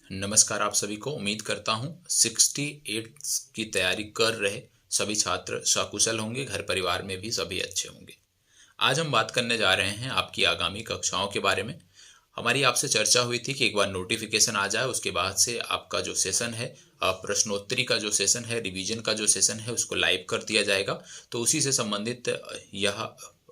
नमस्कार आप सभी को। उम्मीद करता हूँ 68 की तैयारी कर रहे सभी छात्र सकुशल होंगे, घर परिवार में भी सभी अच्छे होंगे। आज हम बात करने जा रहे हैं आपकी आगामी कक्षाओं के बारे में। हमारी आपसे चर्चा हुई थी कि एक बार नोटिफिकेशन आ जाए उसके बाद से आपका जो सेशन है, प्रश्नोत्तरी का जो सेशन है, रिवीजन का जो सेशन है, उसको लाइव कर दिया जाएगा। तो उसी से संबंधित यह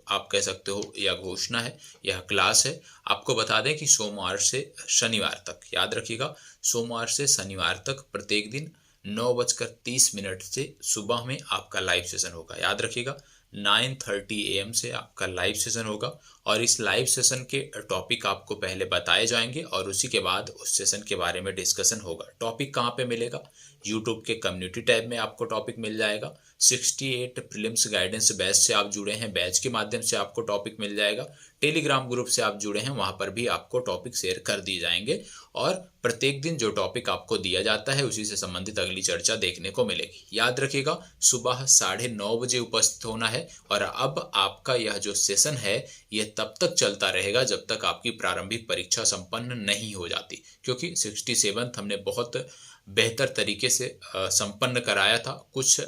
आप कह सकते हो यह घोषणा है, यह क्लास है। आपको बता दें कि सोमवार से शनिवार तक, याद रखिएगा, सोमवार से शनिवार तक प्रत्येक दिन 9:30 से सुबह में आपका लाइव सेशन होगा। याद रखिएगा 9:30 AM से आपका लाइव सेशन होगा और इस लाइव सेशन के टॉपिक आपको पहले बताए जाएंगे और उसी के बाद उस सेशन के बारे में डिस्कशन होगा। टॉपिक कहाँ पे मिलेगा? यूट्यूब के कम्युनिटी टैब में आपको टॉपिक मिल जाएगा। 68 प्रीलिम्स गाइडेंस बैच से आप जुड़े हैं, बैच के माध्यम से आपको टॉपिक मिल जाएगा। टेलीग्राम ग्रुप से आप जुड़े हैं, वहां पर भी आपको टॉपिक शेयर कर दिए जाएंगे और प्रत्येक दिन जो टॉपिक आपको दिया जाता है उसी से संबंधित अगली चर्चा देखने को मिलेगी। याद रखिएगा सुबह 9:30 बजे उपस्थित होना है और अब आपका यह जो सेशन है यह तब तक चलता रहेगा जब तक आपकी प्रारंभिक परीक्षा संपन्न नहीं हो जाती, क्योंकि 67 हमने बहुत बेहतर तरीके से संपन्न कराया था। कुछ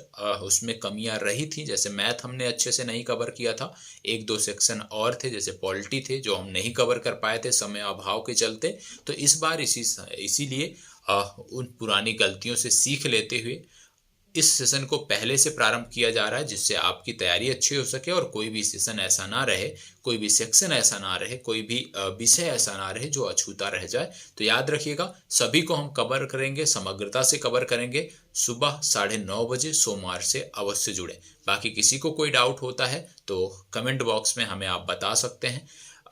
उसमें कमियां रही थी, जैसे मैथ हमने अच्छे से नहीं कवर किया था, एक दो सेक्शन और थे जैसे पॉलिटी थे जो हम नहीं कवर कर पाए थे समय अभाव के चलते। तो इस बार इसीलिए उन पुरानी गलतियों से सीख लेते हुए इस सेशन को पहले से प्रारंभ किया जा रहा है, जिससे आपकी तैयारी अच्छी हो सके और कोई भी सेशन ऐसा ना रहे, कोई भी सेक्शन ऐसा ना रहे, कोई भी विषय ऐसा ना रहे जो अछूता रह जाए। तो याद रखिएगा सभी को हम कवर करेंगे, समग्रता से कवर करेंगे। सुबह 9:30 बजे सोमवार से अवश्य जुड़े। बाकी किसी को कोई डाउट होता है तो कमेंट बॉक्स में हमें आप बता सकते हैं।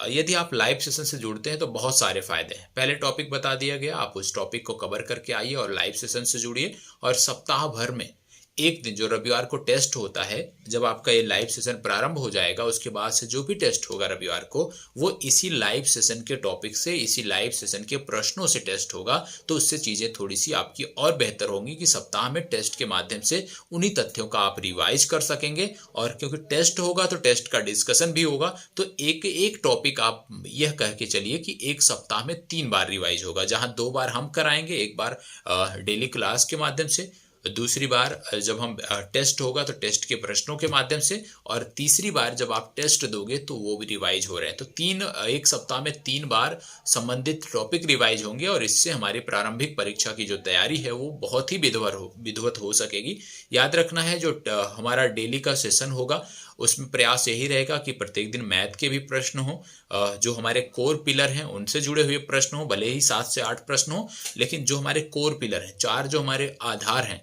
यदि आप लाइव सेशन से जुड़ते हैं तो बहुत सारे फायदे हैं। पहले टॉपिक बता दिया गया, आप उस टॉपिक को कवर करके आइए और लाइव सेशन से जुड़िए। और सप्ताह भर में एक दिन जो रविवार को टेस्ट होता है, जब आपका ये लाइव सेशन प्रारंभ हो जाएगा उसके बाद से जो भी टेस्ट होगा रविवार को, वो इसी लाइव सेशन के टॉपिक से, इसी लाइव सेशन के प्रश्नों से टेस्ट होगा। तो उससे चीजें थोड़ी सी आपकी और बेहतर होंगी कि सप्ताह में टेस्ट के माध्यम से उन्हीं तथ्यों का आप रिवाइज कर सकेंगे। और क्योंकि टेस्ट होगा तो टेस्ट का डिस्कशन भी होगा, तो एक एक टॉपिक आप यह कह के चलिए कि एक सप्ताह में 3 बार रिवाइज होगा, जहां 2 बार हम कराएंगे, एक बार डेली क्लास के माध्यम से, दूसरी बार जब हम टेस्ट होगा तो टेस्ट के प्रश्नों के माध्यम से, और तीसरी बार जब आप टेस्ट दोगे तो वो भी रिवाइज हो रहे हैं। तो एक सप्ताह में 3 बार संबंधित टॉपिक रिवाइज होंगे और इससे हमारी प्रारंभिक परीक्षा की जो तैयारी है वो बहुत ही विधिवत हो सकेगी। याद रखना है जो हमारा डेली का सेशन होगा उसमें प्रयास यही रहेगा कि प्रत्येक दिन मैथ के भी प्रश्न हो, जो हमारे कोर पिलर हैं उनसे जुड़े हुए प्रश्न हो, भले ही 7 से 8 प्रश्न हो, लेकिन जो हमारे कोर पिलर हैं, 4 जो हमारे आधार हैं,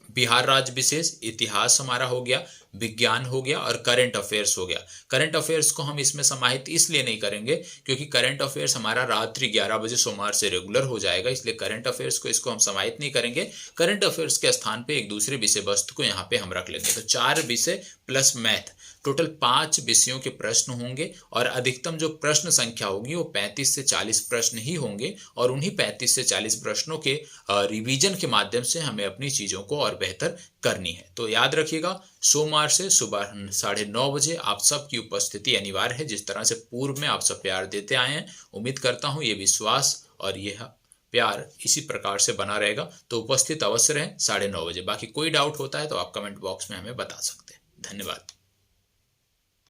बिहार राज्य विशेष, इतिहास हमारा हो गया, विज्ञान हो गया और करंट अफेयर्स हो गया। करंट अफेयर्स को हम इसमें समाहित इसलिए नहीं करेंगे क्योंकि करंट अफेयर्स हमारा रात्रि 11 बजे सोमवार से रेगुलर हो जाएगा, इसलिए करंट अफेयर्स को इसको हम समाहित नहीं करेंगे। करंट अफेयर्स के स्थान पे एक दूसरे विषय वस्तु को यहाँ पे हम रख लेंगे। तो 4 विषय प्लस मैथ, टोटल 5 विषयों के प्रश्न होंगे और अधिकतम जो प्रश्न संख्या होगी वो 35 से 40 प्रश्न ही होंगे। और उन्हीं 35 से 40 प्रश्नों के रिवीजन के माध्यम से हमें अपनी चीजों को और बेहतर करनी है। तो याद रखिएगा सोमवार से सुबह 9:30 बजे आप सबकी उपस्थिति अनिवार्य है। जिस तरह से पूर्व में आप सब प्यार देते आए हैं, उम्मीद करता हूं ये विश्वास और यह प्यार इसी प्रकार से बना रहेगा। तो उपस्थित अवश्य रहें 9:30 बजे। बाकी कोई डाउट होता है तो आप कमेंट बॉक्स में हमें बता सकते हैं। धन्यवाद।